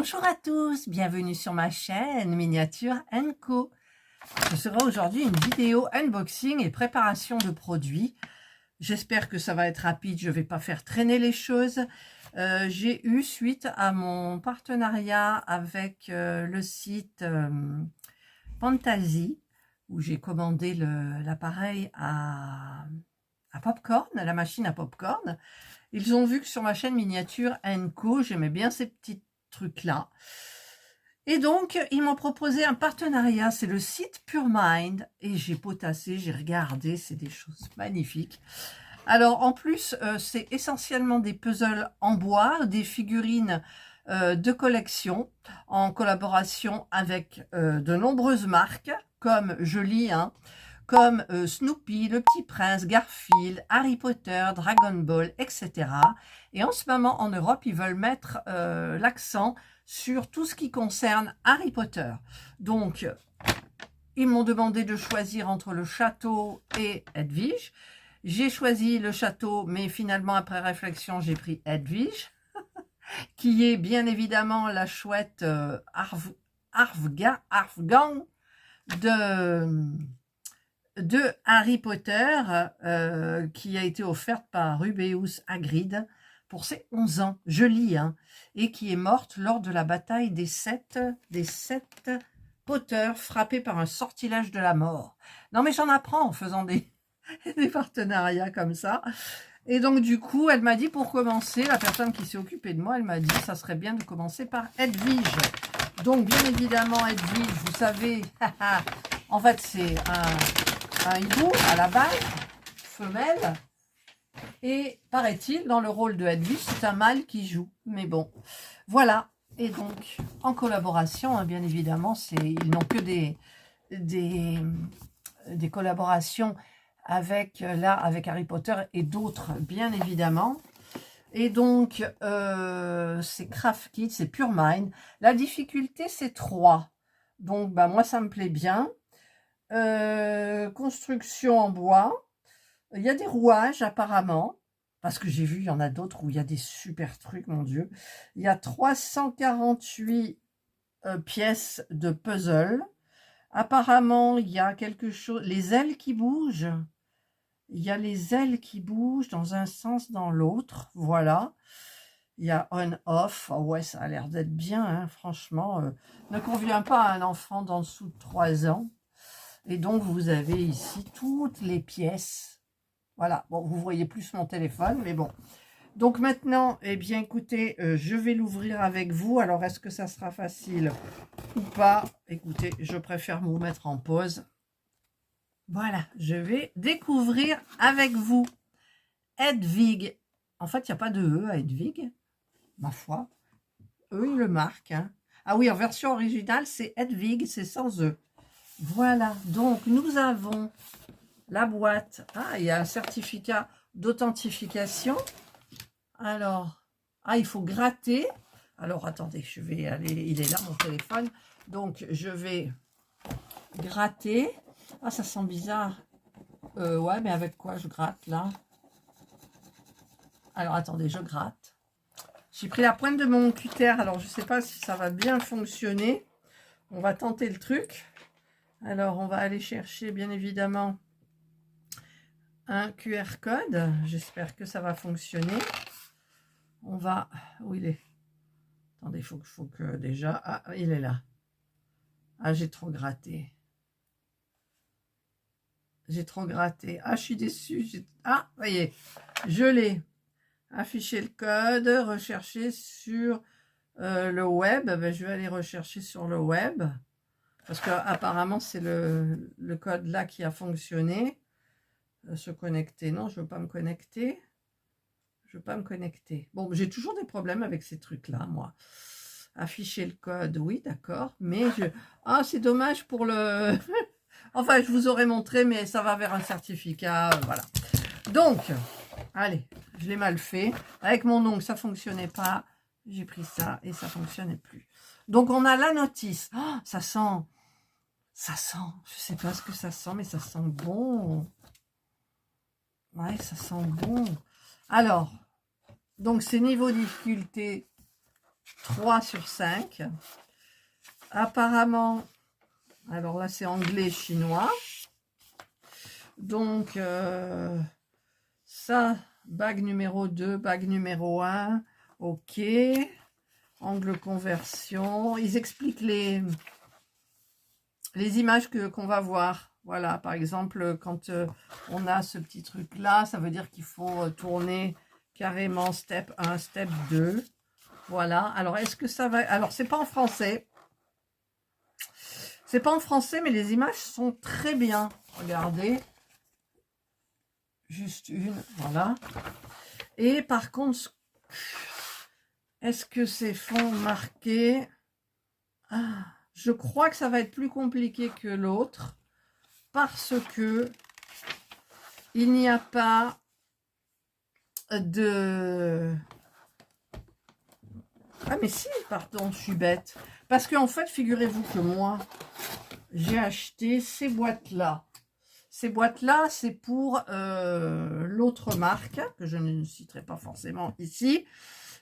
Bonjour à tous, bienvenue sur ma chaîne Miniature & Co. Ce sera aujourd'hui une vidéo unboxing et préparation de produits. J'espère que ça va être rapide, je ne vais pas faire traîner les choses. J'ai eu, suite à mon partenariat avec le site Fantasy, où j'ai commandé l'appareil à popcorn, la machine à popcorn. Ils ont vu que sur ma chaîne Miniature & Co, j'aimais bien ces petits trucs-là. Et donc, ils m'ont proposé un partenariat, c'est le site PureMind. Et j'ai potassé, j'ai regardé, c'est des choses magnifiques. Alors, en plus, c'est essentiellement des puzzles en bois, des figurines de collection, en collaboration avec de nombreuses marques, comme je lis, comme Snoopy, Le Petit Prince, Garfield, Harry Potter, Dragon Ball, etc. Et en ce moment, en Europe, ils veulent mettre l'accent sur tout ce qui concerne Harry Potter. Donc, ils m'ont demandé de choisir entre le château et Hedwig. J'ai choisi le château, mais finalement, après réflexion, j'ai pris Hedwig, qui est bien évidemment la chouette Arfgang de Harry Potter, qui a été offerte par Rubeus Hagrid pour ses 11 ans, je lis, et qui est morte lors de la bataille des sept Potter, frappés par un sortilège de la mort. Non mais j'en apprends en faisant des partenariats comme ça. Et donc du coup, elle m'a dit, pour commencer, la personne qui s'est occupée de moi, elle m'a dit, ça serait bien de commencer par Hedwig. Donc bien évidemment, Hedwig, vous savez, en fait c'est un hibou à la base, femelle, et paraît-il, dans le rôle de Hedwig, c'est un mâle qui joue. Mais bon, voilà. Et donc, en collaboration, bien évidemment, ils n'ont que des collaborations avec Harry Potter et d'autres, bien évidemment. Et donc, c'est Craft Kit, c'est PureMind. La difficulté, c'est 3. Donc, bah, moi, ça me plaît bien. Construction en bois. Il y a des rouages apparemment, parce que j'ai vu, il y en a d'autres où il y a des super trucs, mon Dieu. Il y a 348 pièces de puzzle. Apparemment, il y a quelque chose, les ailes qui bougent. Il y a les ailes qui bougent dans un sens, dans l'autre. Voilà. Il y a on-off. Oh ouais, ça a l'air d'être bien, franchement. Ne convient pas à un enfant d'en dessous de 3 ans. Et donc, vous avez ici toutes les pièces. Voilà. Bon, vous voyez plus mon téléphone, mais bon. Donc maintenant, eh bien, écoutez, je vais l'ouvrir avec vous. Alors, est-ce que ça sera facile ou pas? Écoutez, je préfère vous mettre en pause. Voilà, je vais découvrir avec vous Hedwig. En fait, il n'y a pas de E à Hedwig, ma foi. Eux, ils le marquent. Ah oui, en version originale, c'est Hedwig, c'est sans E. Voilà, donc nous avons la boîte. Ah, il y a un certificat d'authentification. Alors, il faut gratter. Alors, attendez, je vais aller, il est là, mon téléphone. Donc, je vais gratter. Ah, ça sent bizarre. Ouais, mais avec quoi je gratte, là? Alors, attendez, je gratte. J'ai pris la pointe de mon cutter. Alors, je ne sais pas si ça va bien fonctionner. On va tenter le truc. Alors, on va aller chercher, bien évidemment, un QR code. J'espère que ça va fonctionner. On va... Où il est? Attendez, il faut que déjà... Ah, il est là. Ah, j'ai trop gratté. J'ai trop gratté. Ah, je suis déçue. Ah, voyez, je l'ai. Afficher le code, rechercher sur le web. Ben, je vais aller rechercher sur le web. Parce qu'apparemment, c'est le code là qui a fonctionné. Se connecter. Non, je ne veux pas me connecter. Je ne veux pas me connecter. Bon, j'ai toujours des problèmes avec ces trucs-là, moi. Afficher le code, oui, d'accord. Mais ah, c'est dommage pour le... Enfin, je vous aurais montré, mais ça va vers un certificat. Voilà. Donc, allez, je l'ai mal fait. Avec mon ongle, ça ne fonctionnait pas. J'ai pris ça et ça ne fonctionnait plus. Donc, on a la notice. Oh, ça sent... Je ne sais pas ce que ça sent, mais ça sent bon. Ouais, ça sent bon. Alors, donc c'est niveau difficulté 3 sur 5. Apparemment, alors là c'est anglais, chinois. Donc, ça, bague numéro 2, bague numéro 1. Ok. Angle conversion. Ils expliquent les images qu'on va voir. Voilà, par exemple, quand on a ce petit truc-là, ça veut dire qu'il faut tourner carrément step 1, step 2. Voilà. Alors, est-ce que ça va... Alors, c'est pas en français. C'est pas en français, mais les images sont très bien. Regardez. Juste une, voilà. Et par contre, est-ce que ces fonds marqués... Ah, je crois que ça va être plus compliqué que l'autre. Parce que il n'y a pas de... Ah mais si, pardon, je suis bête. Parce qu'en fait, figurez-vous que moi, j'ai acheté ces boîtes-là. Ces boîtes-là, c'est pour l'autre marque, que je ne citerai pas forcément ici.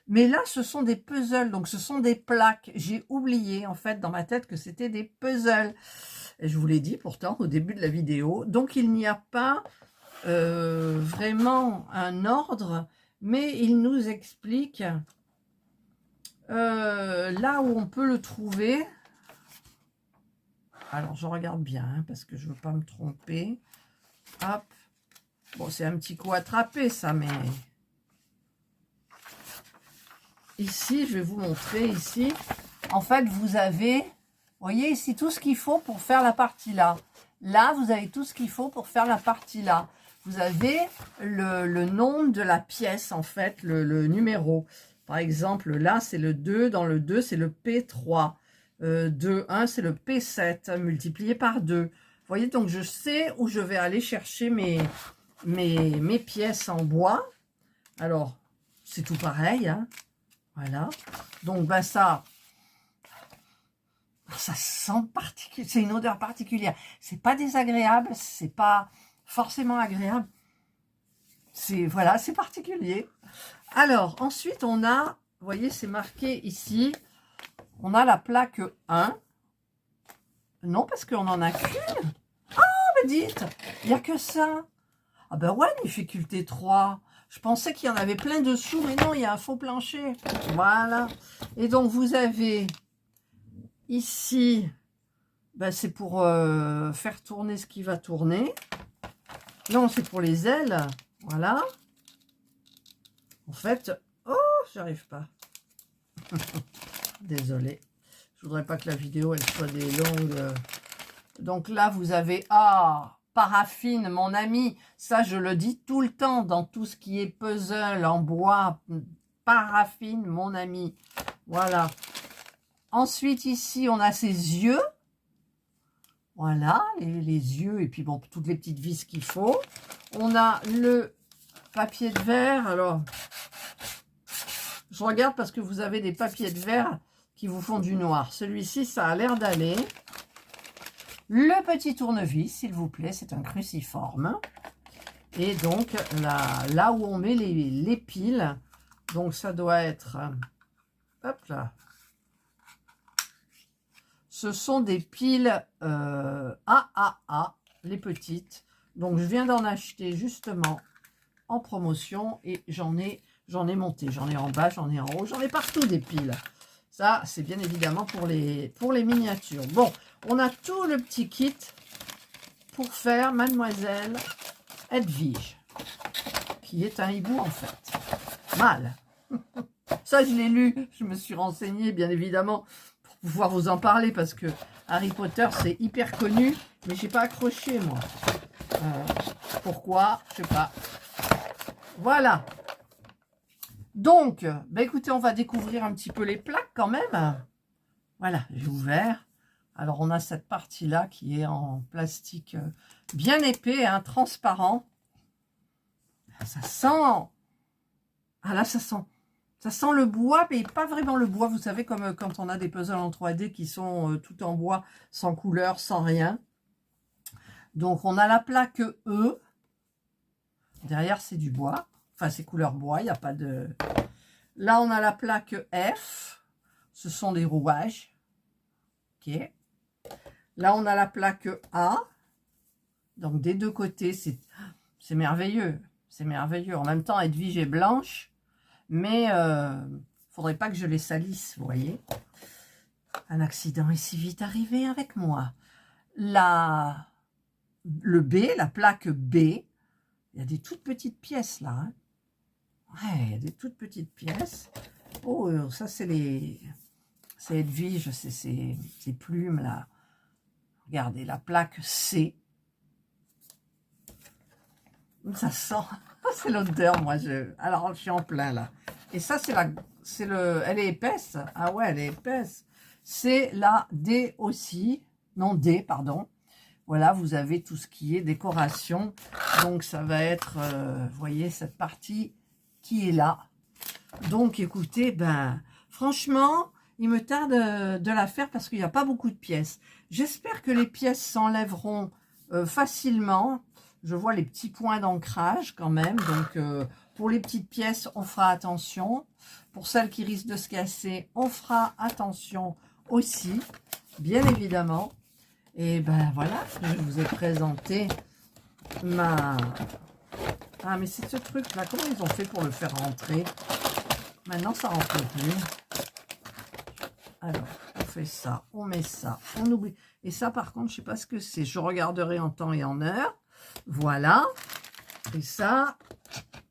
Mais là, ce sont des puzzles, donc ce sont des plaques. J'ai oublié, en fait, dans ma tête, que c'était des puzzles. Et je vous l'ai dit, pourtant, au début de la vidéo. Donc, il n'y a pas vraiment un ordre, mais il nous explique là où on peut le trouver. Alors, je regarde bien, hein, parce que je ne veux pas me tromper. Hop. Bon, c'est un petit coup attrapé, ça, mais... Ici, je vais vous montrer, ici. En fait, vous avez, vous voyez ici, tout ce qu'il faut pour faire la partie là. Là, vous avez tout ce qu'il faut pour faire la partie là. Vous avez le nom de la pièce, en fait, le numéro. Par exemple, là, c'est le 2. Dans le 2, c'est le P3. 2, 1, c'est le P7, multiplié par 2. Vous voyez, donc je sais où je vais aller chercher mes pièces en bois. Alors, c'est tout pareil, hein. Voilà. Donc, ben ça sent particulier. C'est une odeur particulière. C'est pas désagréable, c'est pas forcément agréable. C'est, voilà, c'est particulier. Alors, ensuite, on a, vous voyez, c'est marqué ici, on a la plaque 1. Non, parce qu'on en a qu'une. Ah, mais dites, il n'y a que ça. Ah ben ouais, difficulté 3. Je pensais qu'il y en avait plein dessous, mais non, il y a un faux plancher. Voilà. Et donc, vous avez ici, ben c'est pour faire tourner ce qui va tourner. Non, c'est pour les ailes. Voilà. En fait, oh, j'arrive pas. Désolée. Je voudrais pas que la vidéo, elle soit des longues... Donc là, vous avez... Ah, paraffine, mon ami. Ça, je le dis tout le temps dans tout ce qui est puzzle en bois. Paraffine, mon ami. Voilà. Ensuite, ici, on a ses yeux. Voilà, les yeux. Et puis, bon, toutes les petites vis qu'il faut. On a le papier de verre. Alors, je regarde parce que vous avez des papiers de verre qui vous font du noir. Celui-ci, ça a l'air d'aller. Le petit tournevis, s'il vous plaît, c'est un cruciforme. Et donc, là où on met les piles, donc ça doit être... Hop là. Ce sont des piles AAA, les petites. Donc, je viens d'en acheter justement en promotion et j'en ai monté. J'en ai en bas, j'en ai en haut, j'en ai partout des piles. Ça, c'est bien évidemment pour les miniatures. Bon, on a tout le petit kit pour faire Mademoiselle Edwige, qui est un hibou en fait. Mal. Ça, je l'ai lu, je me suis renseignée, bien évidemment, pour pouvoir vous en parler, parce que Harry Potter, c'est hyper connu, mais j'ai pas accroché, moi. Pourquoi? Je sais pas. Voilà. Donc, bah écoutez, on va découvrir un petit peu les plaques quand même. Voilà, j'ai ouvert. Alors, on a cette partie-là qui est en plastique bien épais, hein, transparent. Ça sent... Ah là, ça sent le bois, mais pas vraiment le bois. Vous savez, comme quand on a des puzzles en 3D qui sont tout en bois, sans couleur, sans rien. Donc, on a la plaque E. Derrière, c'est du bois. Enfin, c'est couleur bois, il n'y a pas de... Là, on a la plaque F. ce sont des rouages. Ok. Là, on a la plaque A. Donc, des deux côtés, c'est merveilleux. C'est merveilleux. En même temps, Edwige est blanche. Mais faudrait pas que je les salisse, vous voyez. Un accident est si vite arrivé avec moi. Le B, la plaque B, il y a des toutes petites pièces là. Hein. Ouais, il y a des toutes petites pièces. Oh, ça c'est Edwige, c'est ces plumes là. Regardez, la plaque C. Ça sent, c'est l'odeur, moi. Alors, je suis en plein là. Et ça, elle est épaisse. Ah ouais, elle est épaisse. C'est la D aussi. Non, D, pardon. Voilà, vous avez tout ce qui est décoration. Donc, ça va être, vous voyez, cette partie qui est là. Donc, écoutez, ben, franchement, il me tarde de la faire parce qu'il n'y a pas beaucoup de pièces. J'espère que les pièces s'enlèveront facilement. Je vois les petits points d'ancrage quand même. Donc, pour les petites pièces, on fera attention. Pour celles qui risquent de se casser, on fera attention aussi, bien évidemment. Et ben voilà, je vous ai présenté ma... Ah, mais c'est ce truc-là. Comment ils ont fait pour le faire rentrer? Maintenant, ça rentre plus. Alors, on fait ça, on met ça, on oublie. Et ça, par contre, je sais pas ce que c'est. Je regarderai en temps et en heure. Voilà. Et ça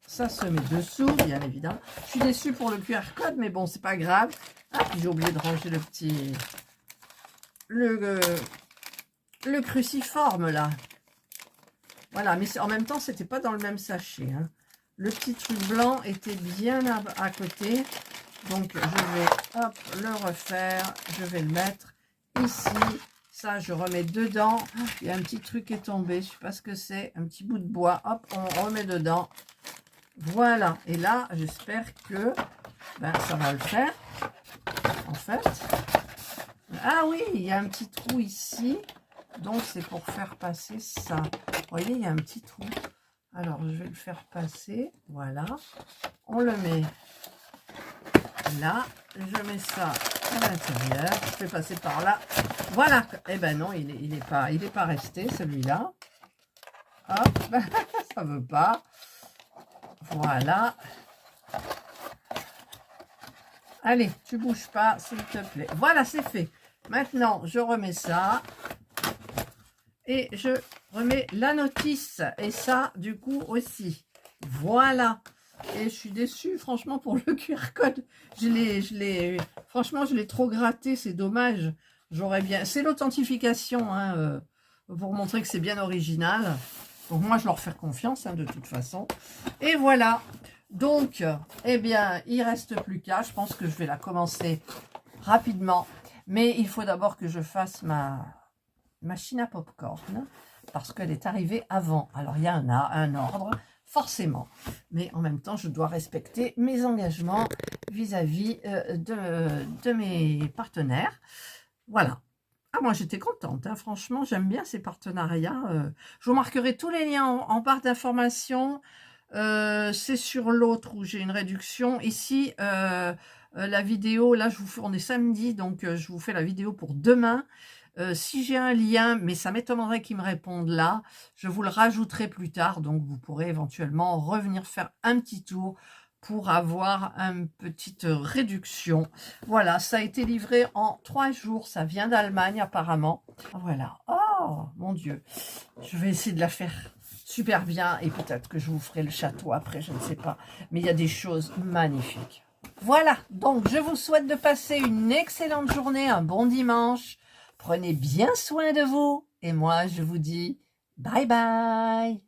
se met dessous, bien évidemment. Je suis déçue pour le QR code, mais bon, c'est pas grave. Ah, puis j'ai oublié de ranger le petit... Le cruciforme, là. Voilà, mais en même temps, c'était pas dans le même sachet. Hein. Le petit truc blanc était bien à côté. Donc, je vais, hop, le refaire. Je vais le mettre ici. Ça, je remets dedans. Il y a un petit truc qui est tombé. Je sais pas ce que c'est. Un petit bout de bois. Hop, on remet dedans. Voilà. Et là, j'espère que ça va le faire. En fait. Ah oui, il y a un petit trou ici. Donc, c'est pour faire passer ça. Vous voyez, il y a un petit trou. Alors, je vais le faire passer. Voilà. On le met là. Je mets ça à l'intérieur. Je fais passer par là. Voilà. Eh ben non, il est pas resté, celui-là. Hop. Ça veut pas. Voilà. Allez, tu bouges pas, s'il te plaît. Voilà, c'est fait. Maintenant, je remets ça. Et je remets la notice. Et ça, du coup, aussi. Voilà. Et je suis déçue, franchement, pour le QR code. Franchement, je l'ai trop gratté. C'est dommage. J'aurais bien... C'est l'authentification, hein, pour montrer que c'est bien original. Donc, moi, je leur fais confiance, hein, de toute façon. Et voilà. Donc, eh bien, il ne reste plus qu'à. Je pense que je vais la commencer rapidement. Mais il faut d'abord que je fasse ma machine à popcorn parce qu'elle est arrivée avant. Alors, il y a un ordre, forcément. Mais en même temps, je dois respecter mes engagements vis-à-vis de mes partenaires. Voilà. Ah, moi, j'étais contente. Hein. Franchement, j'aime bien ces partenariats. Je vous marquerai tous les liens en barre d'informations. C'est sur l'autre où j'ai une réduction. Ici, la vidéo, là, on est samedi, donc je vous fais la vidéo pour demain. Si j'ai un lien, mais ça m'étonnerait qu'ils me répondent là, je vous le rajouterai plus tard, donc vous pourrez éventuellement revenir faire un petit tour pour avoir une petite réduction. Voilà, ça a été livré en 3 jours, ça vient d'Allemagne apparemment. Voilà, oh mon Dieu, je vais essayer de la faire super bien et peut-être que je vous ferai le château après, je ne sais pas, mais il y a des choses magnifiques. Voilà, donc je vous souhaite de passer une excellente journée, un bon dimanche. Prenez bien soin de vous et moi je vous dis bye bye.